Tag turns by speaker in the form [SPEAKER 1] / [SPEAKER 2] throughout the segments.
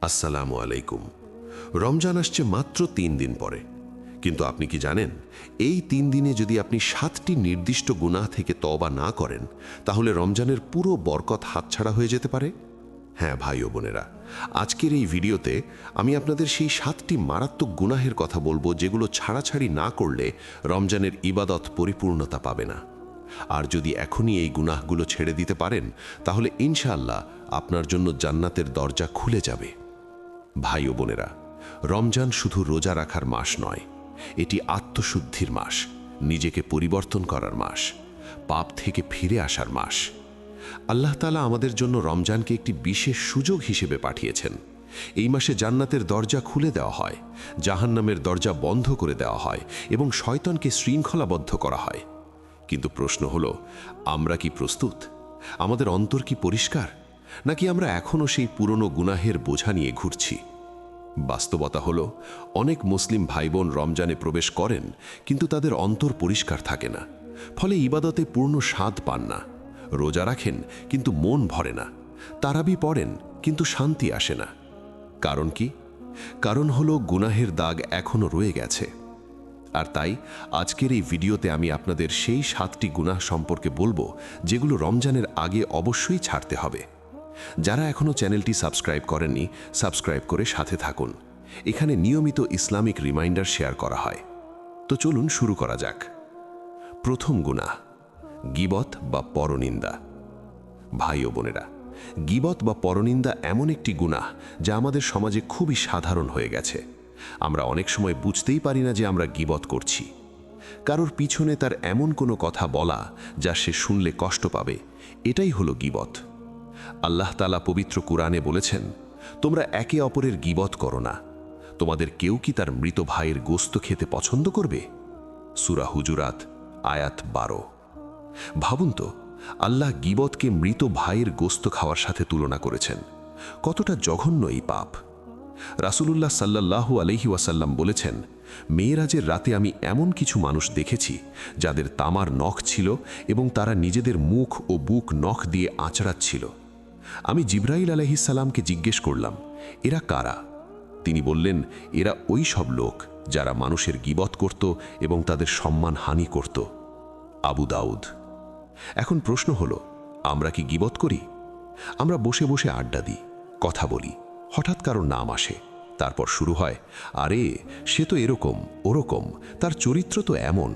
[SPEAKER 1] আসসালামু আলাইকুম। রমজান আসছে মাত্র ৩ দিন পরে, কিন্তু আপনি কি জানেন এই ৩ দিনে যদি আপনি ৭টি নির্দিষ্ট গুনাহ থেকে তওবা না করেন তাহলে রমজানের পুরো বরকত হাতছাড়া হয়ে যেতে পারে। হ্যাঁ ভাই ও বোনেরা, আজকের এই ভিডিওতে আমি আপনাদের সেই ৭টি মারাত্মক গুনাহের কথা বলবো যেগুলো ছাড়াছাড়ি না করলে রমজানের ইবাদত পরিপূর্ণতা পাবে না। আর যদি এখনই এই গুনাহগুলো ছেড়ে দিতে পারেন তাহলে ইনশাআল্লাহ আপনার জন্য জান্নাতের দরজা খুলে যাবে। ভাই ও বোনেরা, রমজান শুধু রোজা রাখার মাস নয়, এটি আত্মশুদ্ধির মাস, নিজেকে পরিবর্তন করার মাস, পাপ থেকে ফিরে আসার মাস। আল্লাহ তাআলা আমাদের জন্য রমজানকে একটি বিশেষ সুযোগ হিসেবে পাঠিয়েছেন। এই মাসে জান্নাতের দরজা খুলে দেওয়া হয়, জাহান্নামের দরজা বন্ধ করে দেওয়া হয় এবং শয়তানকে শৃঙ্খলাবদ্ধ করা হয়। কিন্তু প্রশ্ন হলো, আমরা কি প্রস্তুত? আমাদের অন্তর কি পরিষ্কার, নাকি আমরা এখনও সেই পুরনো গুনাহের বোঝা নিয়ে ঘুরছি? বাস্তবতা হলো, অনেক মুসলিম ভাইবোন রমজানে প্রবেশ করেন কিন্তু তাদের অন্তর পরিষ্কার থাকে না, ফলে ইবাদতে পূর্ণ স্বাদ পান না। রোজা রাখেন কিন্তু মন ভরে না, তারাবি পড়েন কিন্তু শান্তি আসে না। কারণ কি? কারণ হলো গুনাহের দাগ এখনও রয়ে গেছে। আর তাই আজকের এই ভিডিওতে আমি আপনাদের সেই ৭টি গুনাহ সম্পর্কে বলবো যেগুলো রমজানের আগে অবশ্যই ছাড়তে হবে। যারা এখনও চ্যানেলটি সাবস্ক্রাইব করেননি, সাবস্ক্রাইব করে সাথে থাকুন। এখানে নিয়মিত ইসলামিক রিমাইন্ডার শেয়ার করা হয়। তো চলুন শুরু করা যাক। প্রথম গুনাহ, গীবত বা পরনিন্দা। ভাই ও বোনেরা, গীবত বা পরনিন্দা এমন একটি গুনাহ যা আমাদের সমাজে খুবই সাধারণ হয়ে গেছে। আমরা অনেক সময় বুঝতেই পারি না যে আমরা গীবত করছি। কারোর পিছনে তার এমন কোনো কথা বলা যা সে শুনলে কষ্ট পাবে, এটাই হলো গীবত। আল্লাহ তাআলা পবিত্র কুরআনে বলেছেন, তোমরা একে অপরের গীবত করো না। তোমাদের কেউ কি তার মৃত ভাইয়ের গোশত খেতে পছন্দ করবে? সূরা হুজুরাত আয়াত ১২। ভাবুন তো, আল্লাহ গীবতকে মৃত ভাইয়ের গোশত খাওয়ার সাথে তুলনা করেছেন। কতটা জঘন্য এই পাপ! রাসূলুল্লাহ সাল্লাল্লাহু আলাইহি ওয়াসাল্লাম বলেছেন, মেরাজের রাতে আমি এমন কিছু মানুষ দেখেছি যাদের তামার নখ ছিল এবং তারা নিজেদের মুখ ও বুক নখ দিয়ে আঁচড়াচ্ছিল। আমি জিবরাইল আলাইহিস সালামকে জিজ্ঞেস করলাম, এরা কারা? তিনি বললেন, এরা ওই সব লোক যারা মানুষের গীবত করত এবং তাদের সম্মান হানি করত। আবু দাউদ। এখন প্রশ্ন হলো, আমরা কি গীবত করি? আমরা বসে বসে আড্ডা দিই, কথা বলি, হঠাৎ কারো নাম আসে, তারপর শুরু হয়, আরে সে তো এরকম ওরকম, তার চরিত্র তো এমন।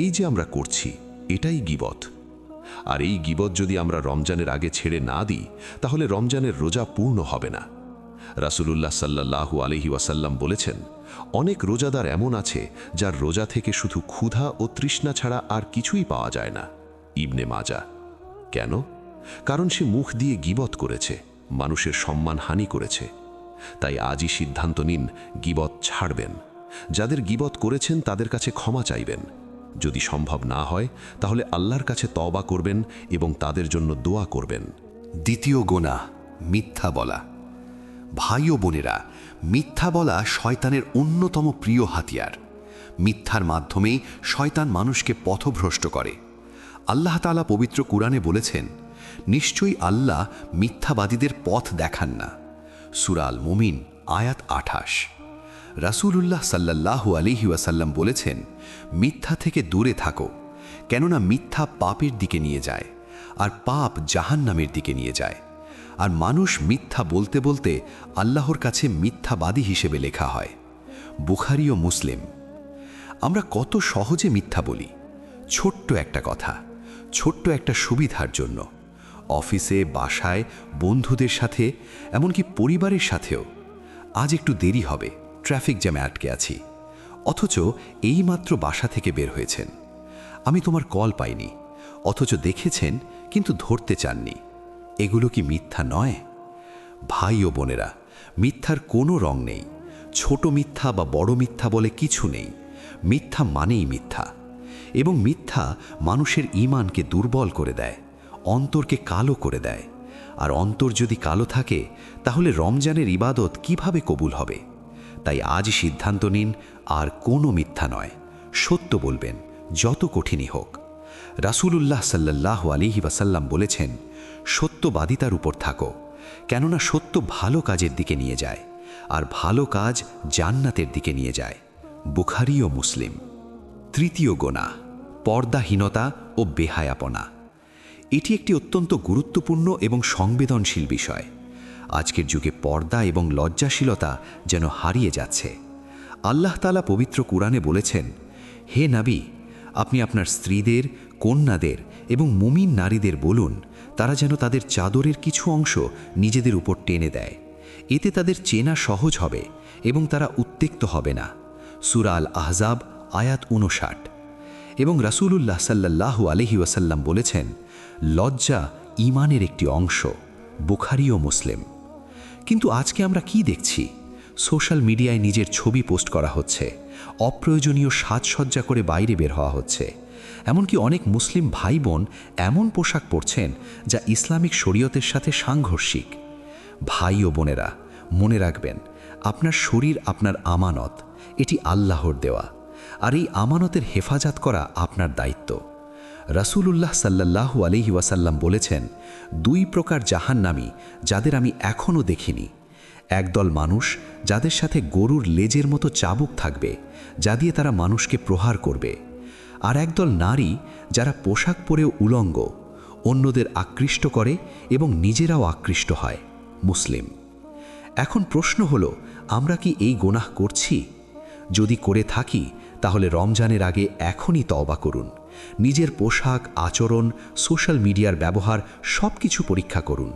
[SPEAKER 1] এই যে আমরা করছি, এটাই গীবত। আর এই গীবত যদি আমরা রমজানের আগে ছেড়ে না দিই তাহলে রমজানের রোজা পূর্ণ হবে না। রাসূলুল্লাহ সাল্লাল্লাহু আলাইহি ওয়াসাল্লাম বলেছেন, অনেক রোজাদার এমন আছে যার রোজা থেকে শুধু ক্ষুধা ও তৃষ্ণা ছাড়া আর কিছুই পাওয়া যায় না। ইবনে মাজা। কেন? কারণ সে মুখ দিয়ে গীবত করেছে, মানুষের সম্মান হানি করেছে। তাই আজই সিদ্ধান্ত নিন, গীবত ছাড়বেন। যাদের গীবত করেছেন তাদের কাছে ক্ষমা চাইবেন। যদি সম্ভব না হয় তাহলে আল্লাহর কাছে তওবা করবেন এবং তাদের জন্য দোয়া করবেন।
[SPEAKER 2] দ্বিতীয় গুনাহ, মিথ্যা বলা। ভাই ও বোনেরা, মিথ্যা বলা শয়তানের অন্যতম প্রিয় হাতিয়ার। মিথ্যার মাধ্যমেই শয়তান মানুষকে পথভ্রষ্ট করে। আল্লাহ তাআলা পবিত্র কুরআনে বলেছেন, নিশ্চয়ই আল্লাহ মিথ্যাবাদীদের পথ দেখান না। সূরা আল মুমিন আয়াত ২৮। রাসূলুল্লাহ সাল্লাল্লাহু আলাইহি ওয়াসাল্লাম বলেছেন, মিথ্যা থেকে দূরে থাকো, কেননা মিথ্যা পাপের দিকে নিয়ে যায়, আর পাপ জাহান্নামের দিকে নিয়ে যায়। আর মানুষ মিথ্যা বলতে বলতে আল্লাহর কাছে মিথ্যাবাদী হিসেবে লেখা হয়। বুখারী ও মুসলিম। আমরা কত সহজে মিথ্যা বলি, ছোট্ট একটা কথা, ছোট্ট একটা সুবিধার জন্য। অফিসে, বাসায়, বন্ধুদের সাথে, এমনকি পরিবারের সাথেও। আজ একটু দেরি হবে, ট্রাফিক জ্যামে আটকে আছি, অথচ এইমাত্র বাসা থেকে বের হয়েছেন। আমি তোমার কল পাইনি, অথচ দেখেছেন কিন্তু ধরতে চাননি। এগুলো কি মিথ্যা নয়? ভাই ও বোনেরা, মিথ্যার কোনো রং নেই। ছোট মিথ্যা বা বড় মিথ্যা বলে কিছু নেই। মিথ্যা মানেই মিথ্যা, এবং মিথ্যা মানুষের ঈমানকে দুর্বল করে দেয়, অন্তরকে কালো করে দেয়। আর অন্তর যদি কালো থাকে তাহলে রমজানের ইবাদত কিভাবে কবুল হবে? তাই আজ সিদ্ধান্ত নিন, আর কোনো মিথ্যা নয়, সত্য বলবেন, যত কঠিনই হোক। রাসূলুল্লাহ সাল্লাল্লাহু আলাইহি ওয়াসাল্লাম বলেছেন, সত্যবাদিতার উপর থাকো, কেননা সত্য ভালো কাজের দিকে নিয়ে যায়, আর ভালো কাজ জান্নাতের দিকে নিয়ে যায়। বুখারী ও মুসলিম। তৃতীয় গুনাহ, পর্দাহীনতা ও বেহায়াপনা। এটি একটি অত্যন্ত গুরুত্বপূর্ণ এবং সংবেদনশীল বিষয়। আজকের যুগে পর্দা এবং লজ্জাশীলতা যেন হারিয়ে যাচ্ছে। আল্লাহ তাআলা পবিত্র কুরআনে বলেছেন, হে নবী, আপনি আপনার স্ত্রীদের, কন্যাদের এবং মুমিন নারীদের বলুন তারা যেন তাদের চাদরের কিছু অংশ নিজেদের উপর টেনে দেয়। এতে তাদের চেনা সহজ হবে এবং তারা উত্তেক্ত হবে না। সূরা আল আহজাব আয়াত 59। এবং রাসূলুল্লাহ সাল্লাল্লাহু আলাইহি ওয়াসাল্লাম বলেছেন, লজ্জা ঈমানের একটি অংশ। বুখারী ও মুসলিম। কিন্তু আজকে আমরা কি দেখছি? সোশ্যাল মিডিয়ায় নিজের ছবি পোস্ট করা হচ্ছে, অপ্রয়োজনীয় সাজসজ্জা করে বাইরে বের হওয়া হচ্ছে। এমনকি অনেক মুসলিম ভাই বোন এমন পোশাক পরছেন যা ইসলামিক শরীয়তের সাথে সাংঘর্ষিক। ভাই ও বোনেরা, মনে রাখবেন, আপনার শরীর আপনার আমানত, এটি আল্লাহর দেওয়া, আর এই আমানতের হেফাজত করা আপনার দায়িত্ব। রাসূলুল্লাহ সাল্লাল্লাহু আলাইহি ওয়াসাল্লাম বলেছেন, দুই প্রকার জাহান্নামী যাদের আমি এখনও দেখিনি। একদল মানুষ যাদের সাথে গরুর লেজের মতো চাবুক থাকবে, যা দিয়ে তারা মানুষকে প্রহার করবে। আর একদল নারী যারা পোশাক পরেও উলঙ্গ, অন্যদের আকৃষ্ট করে এবং নিজেরাও আকৃষ্ট হয়। মুসলিম। এখন প্রশ্ন হলো, আমরা কি এই গুনাহ করছি? যদি করে থাকি তাহলে রমজানের আগে এখনই তওবা করুন। নিজের পোশাক, আচরণ, সোশ্যাল মিডিয়ার ব্যবহার সব কিছু পরীক্ষা করুন।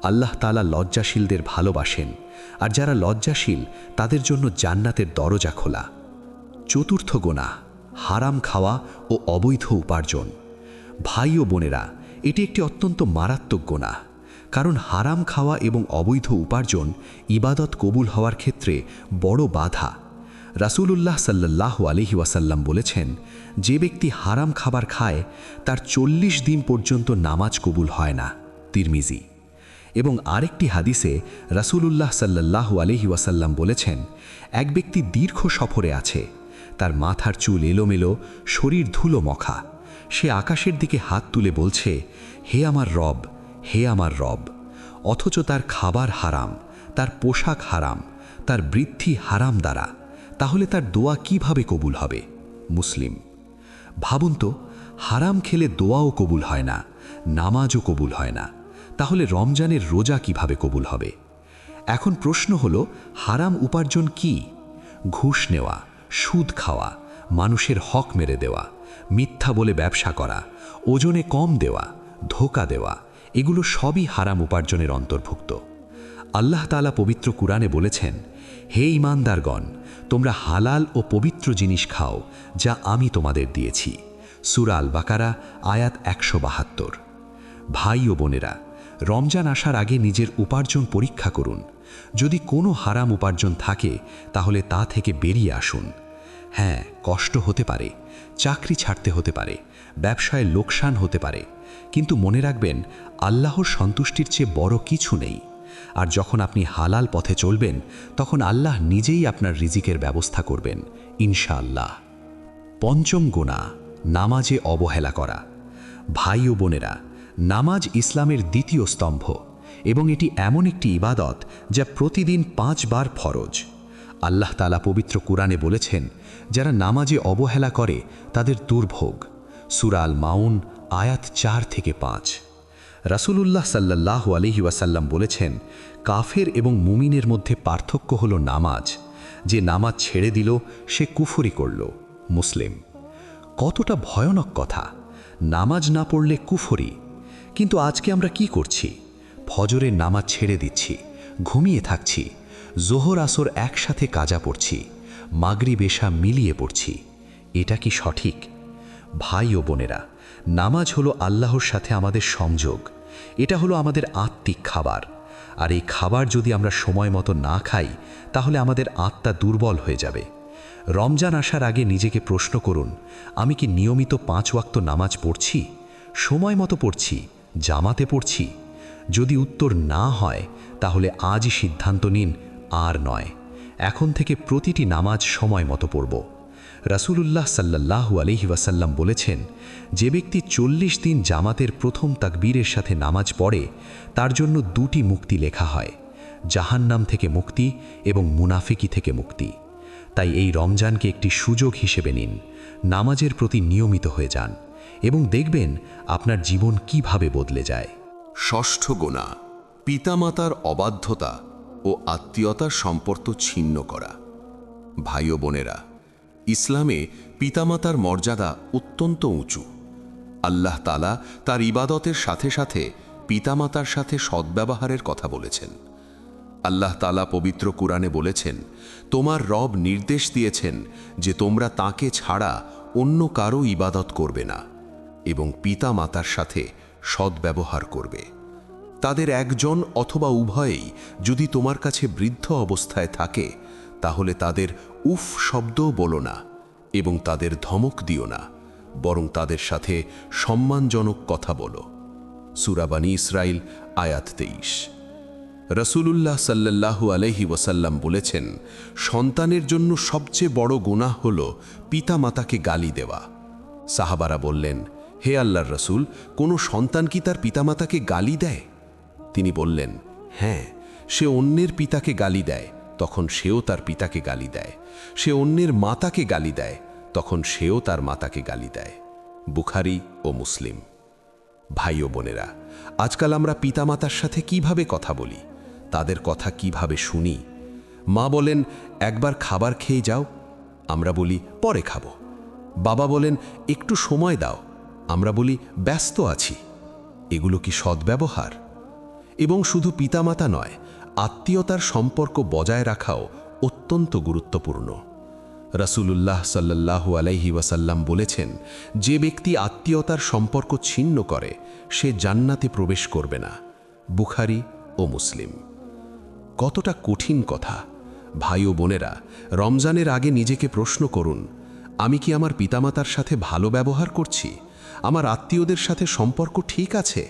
[SPEAKER 2] আল্লাহ তাআলা লজ্জাশীলদের ভালোবাসেন, আর যারা লজ্জাশীল তাদের জন্য জান্নাতের দরজা খোলা। চতুর্থ গুনাহ, হারাম খাওয়া ও অবৈধ উপার্জন। ভাই ও বোনেরা, এটি একটি অত্যন্ত মারাত্মক গুনাহ, কারণ হারাম খাওয়া এবং অবৈধ উপার্জন ইবাদত কবুল হওয়ার ক্ষেত্রে বড় বাধা। রাসূলুল্লাহ সাল্লাল্লাহু আলাইহি ওয়াসাল্লাম বলেছেন, যে ব্যক্তি হারাম খাবার খায় তার 40 দিন পর্যন্ত নামাজ কবুল হয় না। তিরমিজি। এবং আরেকটি হাদিসে রাসূলুল্লাহ সাল্লাল্লাহু আলাইহি ওয়াসাল্লাম বলেছেন, এক ব্যক্তি দীর্ঘ সফরে আছে, তার মাথার চুল এলোমেলো, শরীর ধুলো মখা। সে আকাশের দিকে হাত তুলে বলছে, হে আমার রব, হে আমার রব, অথচ তার খাবার হারাম, তার পোশাক হারাম, তার বৃদ্ধি হারাম দ্বারা। তাহলে তার দোয়া কিভাবে কবুল হবে? মুসলিম। ভাবুন তো, হারাম খেলে দোয়াও কবুল হয় না, নামাজও কবুল হয় না, তাহলে রমজানের রোজা কিভাবে কবুল হবে? এখন প্রশ্ন হলো, হারাম উপার্জন কি? ঘুষ নেওয়া, সুদ খাওয়া, মানুষের হক মেরে দেওয়া, মিথ্যা বলে ব্যবসা করা, ওজনে কম দেওয়া, ধোঁকা দেওয়া, এগুলো সবই হারাম উপার্জনের অন্তর্ভুক্ত। আল্লাহ তাআলা পবিত্র কুরআনে বলেছেন, হে ঈমানদারগণ, তোমরা হালাল ও পবিত্র জিনিস খাও যা আমি তোমাদের দিয়েছি। সূরা আল বাকারা আয়াত 172। ভাই ও বোনেরা, রমজান আসার আগে নিজের উপার্জন পরীক্ষা করুন। যদি কোনো হারাম উপার্জন থাকে তাহলে তা থেকে বেরিয়ে আসুন। হ্যাঁ, কষ্ট হতে পারে, চাকরি ছাড়তে হতে পারে, ব্যবসায় লোকসান হতে পারে, কিন্তু মনে রাখবেন, আল্লাহর সন্তুষ্টির চেয়ে বড় কিছু নেই। আর যখন আপনি হালাল পথে চলবেন, তখন আল্লাহ নিজেই আপনার রিজিকের ব্যবস্থা করবেন, ইনশাআল্লাহ। পঞ্চম গুনাহ, নামাজে অবহেলা করা। ভাই ও বোনেরা, নামাজ ইসলামের দ্বিতীয় স্তম্ভ এবং এটি এমন একটি ইবাদত যা প্রতিদিন 5 বার ফরজ। আল্লাহ তাআলা পবিত্র কুরআনে বলেছেন, যারা নামাজে অবহেলা করে তাদের দুর্ভোগ। সূরা আল মাউন আয়াত 4 থেকে 5। রাসূলুল্লাহ সাল্লাল্লাহু আলাইহি ওয়াসাল্লাম বলেছেন, কাফের এবং মুমিনের মধ্যে পার্থক্য হলো নামাজ। যে নামাজ ছেড়ে দিল সে কুফরি করল। মুসলিম। কতটা ভয়ানক কথা! নামাজ না পড়লে কুফরি। কিন্তু আজকে আমরা কি করছি? ফজরের নামাজ ছেড়ে দিচ্ছি, ঘুমিয়ে থাকছি, জোহর আসর একসাথে কাজা পড়ছি, মাগরিব এশা মিলিয়ে পড়ছি। এটা কি সঠিক? ভাই ও বোনেরা, নামাজ হলো আল্লাহর সাথে আমাদের সংযোগ। এটা হলো আমাদের আত্মিক খাবার। আর এই খাবার যদি আমরা সময় মতো না খাই, তাহলে আমাদের আত্মা দুর্বল হয়ে যাবে। রমজান আসার আগে নিজেকে প্রশ্ন করুন, আমি কি নিয়মিত 5 ওয়াক্ত নামাজ পড়ছি? সময় মতো পড়ছি? জামাতে পড়ছি? যদি উত্তর না হয়, তাহলে আজই সিদ্ধান্ত নিন, আর নয়, এখন থেকে প্রতিটি নামাজ সময় মতো পড়ব।
[SPEAKER 3] রাসূলুল্লাহ সাল্লাল্লাহু আলাইহি ওয়াসাল্লাম বলেছেন, যে ব্যক্তি 40 দিন জামাতের প্রথম তাকবীরের সাথে নামাজ পড়ে তার জন্য 2টি মুক্তি লেখা হয়, জাহান্নাম থেকে মুক্তি এবং মুনাফিকি থেকে মুক্তি। তাই এই রমজানকে একটি সুযোগ হিসেবে নিন, নামাজের প্রতি নিয়মিত হয়ে যান এবং দেখবেন আপনার জীবন কিভাবে বদলে যায়।
[SPEAKER 1] ষষ্ঠ গুনাহ, পিতামাতার অবাধ্যতা ও আত্মীয়তার সম্পর্ক ছিন্ন করা। ভাই ও বোনেরা, ইসলামে পিতামাতার মর্যাদা অত্যন্ত উঁচু। আল্লাহ তাআলা তার ইবাদতের সাথে সাথে পিতামাতার সাথে সদ্ব্যবহারের কথা বলেছেন। আল্লাহ তাআলা পবিত্র কুরআনে বলেছেন, তোমার রব নির্দেশ দিয়েছেন যে তোমরা তাকে ছাড়া অন্য কারো ইবাদত করবে না এবং পিতামাতার সাথে সদ্ব্যবহার করবে। তাদের একজন অথবা উভয়েই যদি তোমার কাছে বৃদ্ধ অবস্থায় থাকে তাহলে তাদের উফ শব্দও বলো না এবং তাদের ধমক দিও না, বরং তাদের সাথে সম্মানজনক কথা বলো। সূরা বনী ইসরাইল আয়াত 23। রাসূলুল্লাহ সাল্লাল্লাহু আলাইহি ওয়াসাল্লাম বলেছেন, সন্তানের জন্য সবচেয়ে বড় গুনাহ হল পিতামাতাকে গালি দেওয়া। সাহাবারা বললেন, হে আল্লাহর রাসূল, কোনো সন্তান কি তার পিতামাতাকে গালি দেয়? তিনি বললেন, হ্যাঁ, সে অন্যের পিতাকে গালি দেয় তখন সেও তার পিতাকে গালি দেয়, সে অন্যের মাতাকে গালি দেয় তখন সেও তার মাতাকে গালি দেয়। বুখারী ও মুসলিম। ভাই ও বোনেরা, আজকাল আমরা পিতামাতার সাথে কিভাবে কথা বলি, তাদের কথা কিভাবে শুনি? মা বলেন, একবার খাবার খেয়ে যাও, আমরা বলি পরে খাবো। বাবা বলেন, একটু সময় দাও, আমরা বলি ব্যস্ত আছি। এগুলো কি সদ্ব্যবহার? এবং শুধু পিতামাতা নয়, আত্মীয়তার সম্পর্ক বজায় রাখাও অত্যন্ত গুরুত্বপূর্ণ। রাসূলুল্লাহ সাল্লাল্লাহু আলাইহি ওয়াসাল্লাম বলেছেন, যে ব্যক্তি আত্মীয়তার সম্পর্ক ছিন্ন করে সে জান্নাতে প্রবেশ করবে না। বুখারী ও মুসলিম। কতটা কঠিন কথা! ভাই ও বোনেরা, রমজানের আগে নিজেকে প্রশ্ন করুন, আমি কি আমার পিতামাতার সাথে ভালো ব্যবহার করছি? আমার আত্মীয়দের সাথে সম্পর্ক ঠিক আছে?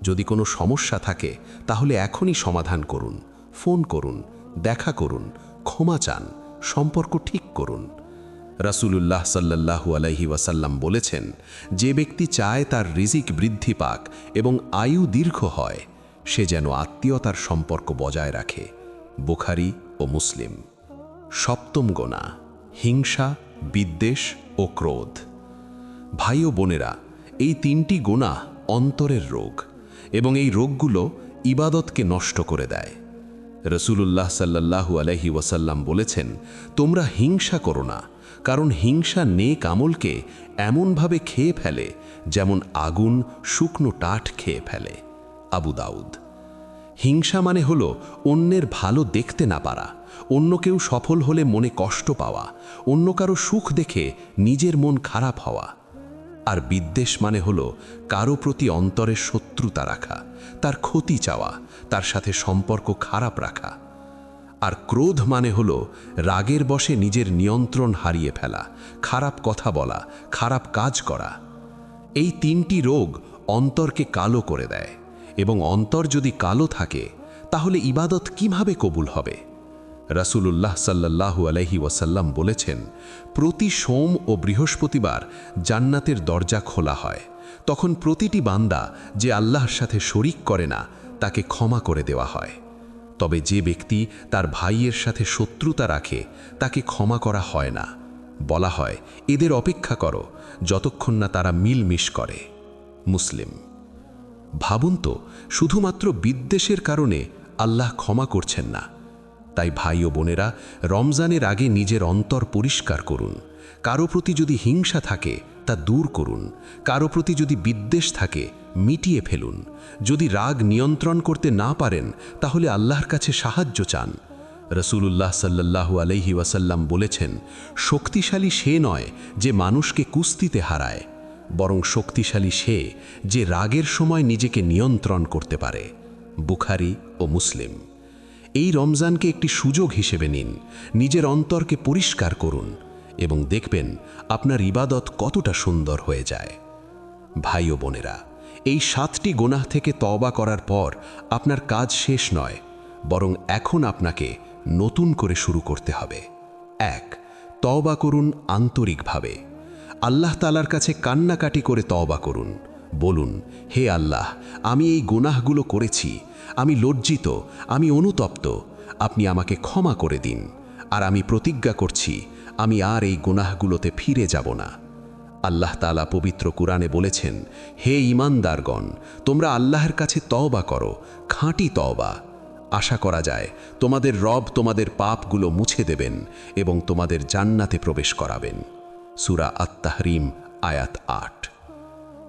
[SPEAKER 1] যদি কোনো সমস্যা থাকে তাহলে এখনই সমাধান করুন, ফোন করুন, দেখা করুন, ক্ষমা চান, সম্পর্ক ঠিক করুন। রাসূলুল্লাহ সাল্লাল্লাহু আলাইহি ওয়াসাল্লাম বলেছেন, যে ব্যক্তি চায় তার রিজিক বৃদ্ধি পাক এবং আয়ু দীর্ঘ হয়, সে যেন আত্মীয়তার সম্পর্ক বজায় রাখে। বুখারী ও মুসলিম। সপ্তম গুনাহ, হিংসা, বিদ্বেষ ও ক্রোধ। ভাই ও বোনেরা, এই 3টি গুনাহ অন্তরের রোগ এবং এই রোগগুলো ইবাদতকে নষ্ট করে দেয়। রাসূলুল্লাহ সাল্লাল্লাহু আলাইহি ওয়াসাল্লাম বলেছেন, তোমরা হিংসা করো না, কারণ হিংসা নেক আমলকে এমনভাবে খেয়ে ফেলে যেমন আগুন শুকনো টাঠ খেয়ে ফেলে। আবু দাউদ। হিংসা মানে হলো অন্যের ভালো দেখতে না পারা, অন্য কেউ সফল হলে মনে কষ্ট পাওয়া, অন্য কারো সুখ দেখে নিজের মন খারাপ হওয়া। আর বিদ্বেষ মানে হলো কারো প্রতি অন্তরে শত্রুতা রাখা, তার ক্ষতি চাওয়া, তার সাথে সম্পর্ক খারাপ রাখা। আর ক্রোধ মানে হলো রাগের বশে নিজের নিয়ন্ত্রণ হারিয়ে ফেলা, খারাপ কথা বলা, খারাপ কাজ করা। এই 3টি রোগ অন্তরকে কালো করে দেয় এবং অন্তর যদি কালো থাকে তাহলে ইবাদত কিভাবে কবুল হবে? রাসূলুল্লাহ সাল্লাল্লাহু আলাইহি ওয়াসাল্লাম বলেছেন, প্রতি সোম ও বৃহস্পতিবার জান্নাতের দরজা খোলা হয়। তখন প্রতিটি বান্দা যে আল্লাহর সাথে শরিক করে না তাকে ক্ষমা করে দেওয়া হয়। তবে যে ব্যক্তি তার ভাইয়ের সাথে শত্রুতা রাখে তাকে ক্ষমা করা হয় না। বলা হয়, এদের অপেক্ষা করো যতক্ষণ না তারা মিলমিশ করে। মুসলিম। ভাবুন তো, শুধুমাত্র বিদ্বেষের কারণে আল্লাহ ক্ষমা করছেন না। তাই ভাই ও বোনেরা, রমজানের আগে নিজের অন্তর পরিষ্কার করুন। কারো প্রতি যদি হিংসা থাকে তা দূর করুন, কারো প্রতি যদি বিদ্বেষ থাকে মিটিয়ে ফেলুন। যদি রাগ নিয়ন্ত্রণ করতে না পারেন তাহলে আল্লাহর কাছে সাহায্য চান। রাসূলুল্লাহ সাল্লাল্লাহু আলাইহি ওয়াসাল্লাম বলেছেন, শক্তিশালী সে নয় যে মানুষকে কুস্তিতে হারায়, বরং শক্তিশালী সে যে রাগের সময় নিজেকে নিয়ন্ত্রণ করতে পারে। বুখারী ও মুসলিম। এই রমজানকে একটি সুযোগ হিসেবে নিন, নিজের অন্তরকে পরিষ্কার করুন এবং দেখবেন আপনার ইবাদত কতটা সুন্দর হয়ে যায়। ভাই ও বোনেরা, এই 7টি গুনাহ থেকে তওবা করার পর আপনার কাজ শেষ নয়, বরং এখন আপনাকে নতুন করে শুরু করতে হবে। 1.
[SPEAKER 3] তওবা করুন আন্তরিকভাবে। আল্লাহ তাআলার কাছে কান্নাকাটি করে তওবা করুন। বলুন, হে আল্লাহ, আমি এই গুনাহগুলো করেছি, আমি লজ্জিত, আমি অনুতপ্ত, আপনি আমাকে ক্ষমা করে দিন। আর আমি প্রতিজ্ঞা করছি আমি আর এই গুনাহগুলোতে ফিরে যাব না। আল্লাহ তাআলা পবিত্র কুরআনে বলেছেন, হে ঈমানদারগণ, তোমরা আল্লাহর কাছে তওবা করো, খাঁটি তওবা। আশা করা যায় তোমাদের রব তোমাদের পাপগুলো মুছে দেবেন এবং তোমাদের জান্নাতে প্রবেশ করাবেন। সূরা আত-তাহরিম আয়াত ৮।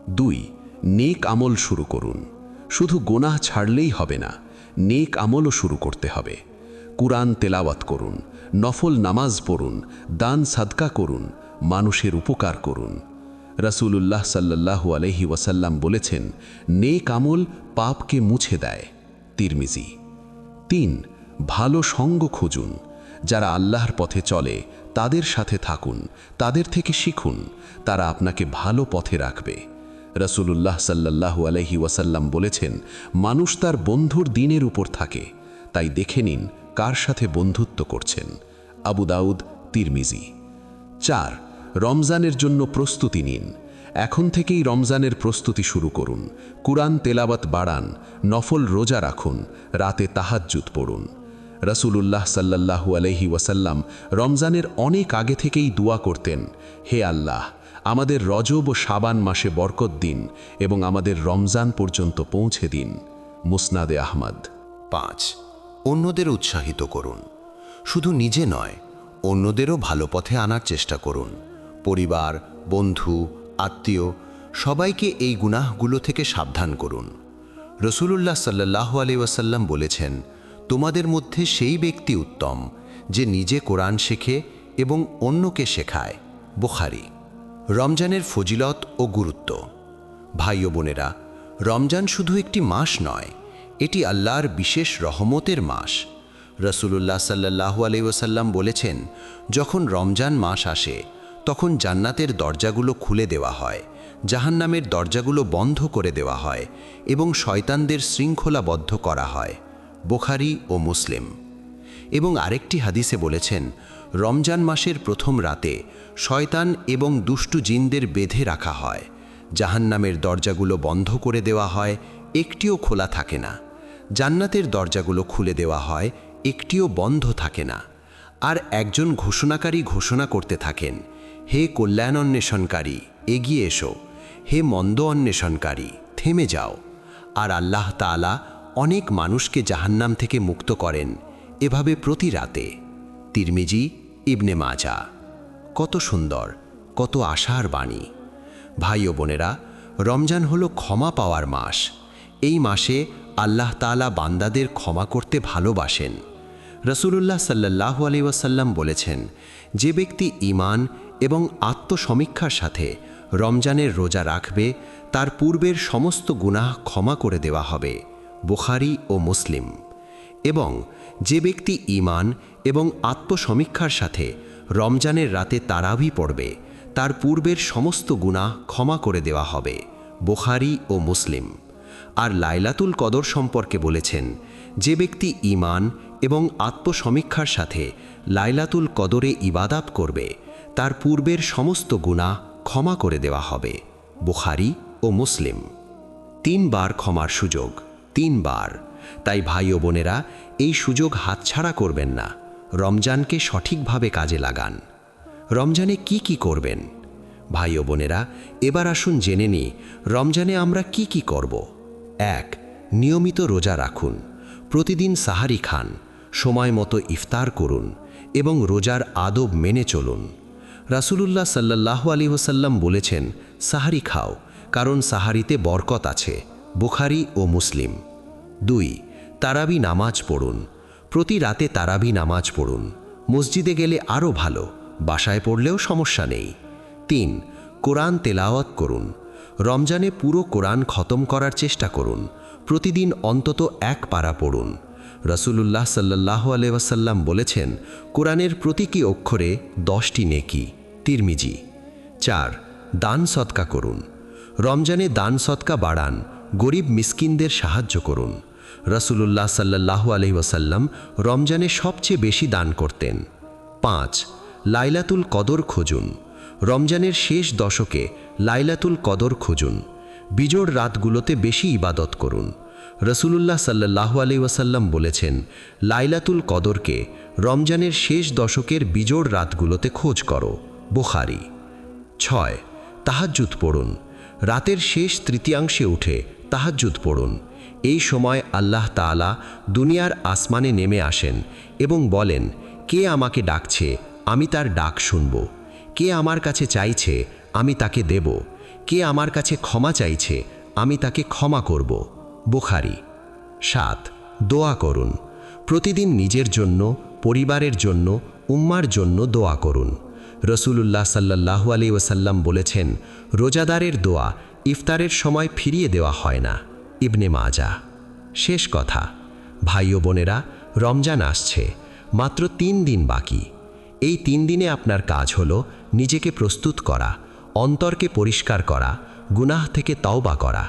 [SPEAKER 3] ২. নেক আমল শুরু করুন। শুধু গুনাহ ছাড়লেই হবে না, নেক আমলও শুরু করতে হবে। কুরআন তেলাওয়াত করুন, নফল নামাজ পড়ুন, দান সাদকা করুন, মানুষের উপকার করুন। রাসূলুল্লাহ সাল্লাল্লাহু আলাইহি ওয়াসাল্লাম বলেছেন, নেক আমল পাপকে মুছে দেয়। তিরমিজি। ৩. ভালো সঙ্গ খুঁজুন। যারা আল্লাহর পথে চলে তাদের সাথে থাকুন, তাদের থেকে শিখুন, তারা আপনাকে ভালো পথে রাখবে। রাসূলুল্লাহ সাল্লাল্লাহু আলাইহি ওয়াসাল্লাম বলেছেন, মানুষ তার বন্ধুর দিনের উপর থাকে, তাই দেখে নিন কার সাথে বন্ধুত্ব করছেন। আবু দাউদ, তিরমিজি। ৪. রমজানের জন্য প্রস্তুতি নিন। এখন থেকেই রমজানের প্রস্তুতি শুরু করুন। কুরআন তেলাওয়াত বাড়ান, নফল রোজা রাখুন, রাতে তাহাজ্জুদ পড়ুন। রাসূলুল্লাহ সাল্লাল্লাহু আলাইহি ওয়াসাল্লাম রমজানের অনেক আগে থেকেই দোয়া করতেন, হে আল্লাহ, আমাদের রজব ও শাবান মাসে বরকত দিন এবং আমাদের রমজান পর্যন্ত পৌঁছে দিন। মুসনাদে আহমদ।
[SPEAKER 2] ৫. অন্যদের উৎসাহিত করুন। শুধু নিজে নয়, অন্যদেরও ভালো পথে আনার চেষ্টা করুন। পরিবার, বন্ধু, আত্মীয় সবাইকে এই গুনাহগুলো থেকে সাবধান করুন। রাসূলুল্লাহ সাল্লাল্লাহু আলাইহি ওয়াসাল্লাম বলেছেন, তোমাদের মধ্যে সেই ব্যক্তি উত্তম যে নিজে কোরআন শেখে এবং অন্যকে শেখায়। বুখারী। রমজানের ফজিলত ও গুরুত্ব। ভাই ও বোনেরা, রমজান শুধু একটি মাস নয়, এটি আল্লাহর বিশেষ রহমতের মাস। রাসূলুল্লাহ সাল্লাল্লাহু আলাইহি ওয়াসাল্লাম বলেছেন, যখন রমজান মাস আসে তখন জান্নাতের দরজাগুলো খুলে দেওয়া হয়, জাহান্নামের দরজাগুলো বন্ধ করে দেওয়া হয় এবং শয়তানদের শৃঙ্খলাবদ্ধ করা হয়। বুখারী ও মুসলিম। এবং আরেকটি হাদিসে বলেছেন, রমজান মাসের প্রথম রাতে শয়তান এবং দুষ্টু জিনদের বেঁধে রাখা হয়, জাহান্নামের দরজাগুলো বন্ধ করে দেওয়া হয়, একটিও খোলা থাকে না। জান্নাতের দরজাগুলো খুলে দেওয়া হয়, একটিও বন্ধ থাকে না। আর একজন ঘোষণাকারী ঘোষণা করতে থাকেন, হে কল্যাণ অন্বেষণকারী, এগিয়ে এসো, হে মন্দ অন্বেষণকারী, থেমে যাও। আর আল্লাহ তাআলা অনেক মানুষকে জাহান্নাম থেকে মুক্ত করেন, এভাবে প্রতি রাতে। তিরমিজি, ইবনে মাজা। কত সুন্দর, কত আশার বাণী। ভাই ও বোনেরা, রমজান হলো ক্ষমা পাওয়ার মাস। এই মাসে আল্লাহ তাআলা বান্দাদের ক্ষমা করতে ভালোবাসেন। রাসূলুল্লাহ সাল্লাল্লাহু আলাইহি ওয়াসাল্লাম বলেছেন, যে ব্যক্তি ঈমান এবং আত্মসমীক্ষার সাথে রমজানের রোজা রাখবে তার পূর্বের সমস্ত গুনাহ ক্ষমা করে দেওয়া হবে। বুখারী ও মুসলিম। এবং যে ব্যক্তি ঈমান এবং আত্মসমীক্ষার সাথে রমজানের রাতে তারাবি পড়বে তার পূর্বের সমস্ত গুনাহ ক্ষমা করে দেওয়া হবে। বুখারী ও মুসলিম। আর লাইলাতুল কদর সম্পর্কে বলেছেন, যে ব্যক্তি ঈমান এবং আত্মসমীক্ষার সাথে লাইলাতুল কদরে ইবাদাত করবে তার পূর্বের সমস্ত গুনাহ ক্ষমা করে দেওয়া হবে। বুখারী ও মুসলিম। ৩ বার ক্ষমার সুযোগ, ৩ বার। তাই ভাই ও বোনেরা, এই সুযোগ হাতছাড়া করবেন না। রমজানকে সঠিকভাবে কাজে লাগান। রমজানে কি কি করবেন? ভাই ও বোনেরা, এবার আসুন জেনে নিই রমজানে আমরা কি কি করব। ১. নিয়মিত রোজা রাখুন। প্রতিদিন সাহারি খান, সময় মতো ইফতার করুন এবং রোজার আদব মেনে চলুন। রাসূলুল্লাহ সাল্লাল্লাহু আলাইহি ওয়াসাল্লাম বলেছেন, সাহারি খাও, কারণ সাহারিতে বরকত আছে। বুখারী ও মুসলিম। ২. তারাবি নামাজ পড়ুন। প্রতি রাতে তারাবি নামাজ পড়ুন। মসজিদে গেলে আরও ভালো, বাসায় পড়লেও সমস্যা নেই। ৩. কোরআন তেলাওয়াত করুন। রমজানে পুরো কোরআন খতম করার চেষ্টা করুন। প্রতিদিন অন্তত ১ পারা পড়ুন। রাসূলুল্লাহ সাল্লাল্লাহু আলাইহি ওয়াসাল্লাম বলেছেন, কোরআনের প্রতিটি অক্ষরে 10টি নেকি। তিরমিজি। ৪. দান সদকা করুন। রমজানে দান সদকা বাড়ান, গরিব মিসকিনদের সাহায্য করুন। রাসূলুল্লাহ সাল্লাল্লাহু আলাইহি ওয়াসাল্লাম রমজানে সবচেয়ে বেশি দান করতেন। ৫.
[SPEAKER 3] লাইলাতুল কদর খুঁজুন। রমজানের শেষ দশকে লাইলাতুল কদর খুঁজুন। বিজোড় রাতগুলোতে বেশি ইবাদত করুন। রসুলুল্লাহ সাল্লাল্লাহু আলাইহি ওয়াসাল্লাম বলেছেন, লাইলাতুল কদরকে রমজানের শেষ দশকের বিজোড় রাতগুলোতে খোঁজ করো। বুখারী। 6. তাহাজ্জুদ পড়ুন। রাতের শেষ তৃতীয়াংশে উঠে তাহাজ্জুদ পড়ুন। এই সময় আল্লাহ তাআলা দুনিয়ার আসমানে নেমে আসেন এবং বলেন, কে আমাকে ডাকছে, আমি তার ডাক শুনব। কে আমার কাছে চাইছে, আমি তাকে দেব। কে আমার কাছে ক্ষমা চাইছে, আমি তাকে ক্ষমা করব। বুখারী। 7. দোয়া করুন। প্রতিদিন নিজের জন্য, পরিবারের জন্য, উম্মার জন্য দোয়া করুন। রসুলুল্লাহ সাল্লাল্লাহু আলাইহি ওয়াসাল্লাম বলেছেন, রোজাদারের দোয়া ইফতারের সময় ফিরিয়ে দেওয়া হয় না। ইবনে মাজাহ। শেষ কথা, ভাই ও বোনেরা, রমজান আসছে, মাত্র 3 দিন বাকি। এই 3 দিনে আপনার কাজ হলো নিজেকে প্রস্তুত করা, অন্তরকে পরিষ্কার করা, গুনাহ থেকে তওবা করা।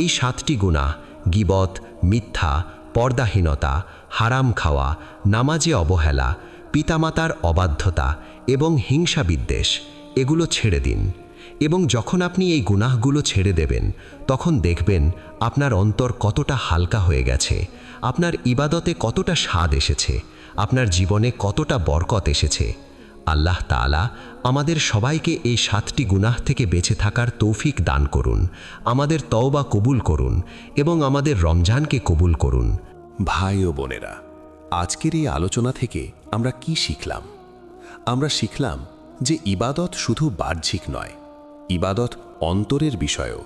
[SPEAKER 3] এই 7টি গুনাহ, গীবত, মিথ্যা, পর্দাহীনতা, হারাম খাওয়া, নামাজে অবহেলা, পিতামাতার অবাধ্যতা এবং হিংসা বিদ্বেষ, এগুলো ছেড়ে দিন। এবং যখন আপনি এই গুনাহগুলো ছেড়ে দেবেন, তখন দেখবেন আপনার অন্তর কতটা হালকা হয়ে গেছে, আপনার ইবাদতে কতটা স্বাদ এসেছে, আপনার জীবনে কতটা বরকত এসেছে। আল্লাহ তাআলা আমাদের সবাইকে এই 7টি গুনাহ থেকে বেঁচে থাকার তৌফিক দান করুন, আমাদের তওবা কবুল করুন এবং আমাদের রমজানকে কবুল করুন।
[SPEAKER 2] ভাই ও বোনেরা, আজকের এই আলোচনা থেকে আমরা কি শিখলাম? আমরা শিখলাম যে ইবাদত শুধু বাহ্যিক নয়, ইবাদত অন্তরের বিষয়ও।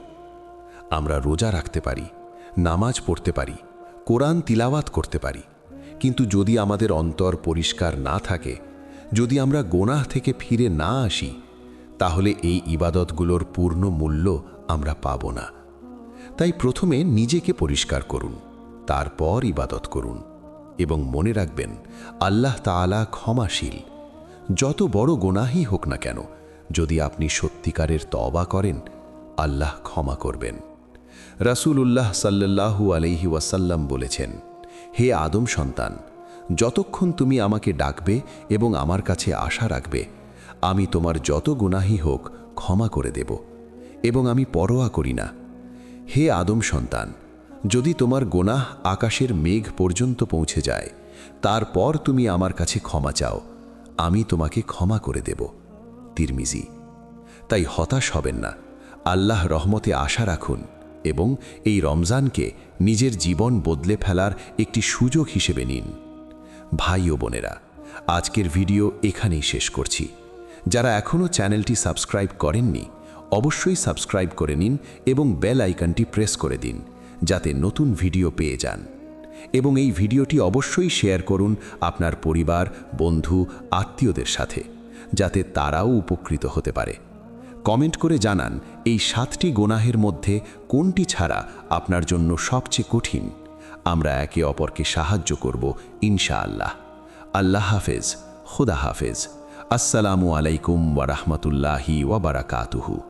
[SPEAKER 2] আমরা রোজা রাখতে পারি, নামাজ পড়তে পারি, কোরআন তিলাওয়াত করতে পারি, কিন্তু যদি আমাদের অন্তর পরিষ্কার না থাকে, যদি আমরা গোনাহ থেকে ফিরে না আসি, তাহলে এই ইবাদতগুলোর পূর্ণ মূল্য আমরা পাব না। তাই প্রথমে নিজেকে পরিষ্কার করুন, তারপর ইবাদত করুন। এবং মনে রাখবেন, আল্লাহ তাআলা ক্ষমাশীল। যত বড় গুনাহই হোক না কেন, যদি আপনি সত্যিকারের তওবা করেন, আল্লাহ ক্ষমা করবেন। রাসূলুল্লাহ সাল্লাল্লাহু আলাইহি ওয়াসাল্লাম বলেছেন, হে আদম সন্তান, যতক্ষণ তুমি আমাকে ডাকবে এবং আমার কাছে আশা রাখবে, আমি তোমার যত গুনাহই হোক ক্ষমা করে দেব এবং আমি পরোয়া করি না। হে আদম সন্তান, যদি তোমার গুনাহ আকাশের মেঘ পর্যন্ত পৌঁছে যায়, তারপর তুমি আমার কাছে ক্ষমা চাও, আমি তোমাকে ক্ষমা করে দেব। তিরমিজি। তাই হতাশ হবেন না, আল্লাহ রহমতে আশা রাখুন এবং এই রমজানকে নিজের জীবন বদলে ফেলার একটি সুযোগ হিসেবে নিন। ভাই ও বোনেরা, আজকের ভিডিও এখানেই শেষ করছি। যারা এখনও চ্যানেলটি সাবস্ক্রাইব করেননি, অবশ্যই সাবস্ক্রাইব করে নিন এবং বেল আইকনটি প্রেস করে দিন, যাতে নতুন ভিডিও পেয়ে যান। এবং এই ভিডিওটি অবশ্যই শেয়ার করুন আপনার পরিবার, বন্ধু, আত্মীয়দের সাথে, যাতে তারাও উপকৃত হতে পারে। কমেন্ট করে জানান এই 7টি গুনাহের মধ্যে কোনটি ছাড়া আপনার জন্য সবচেয়ে কঠিন। আমরা একে অপরকে সাহায্য করব ইনশাআল্লাহ। আল্লাহ হাফেজ, খুদা হাফেজ। আসসালামু আলাইকুম ওয়া রাহমাতুল্লাহি ওয়া বারাকাতুহু।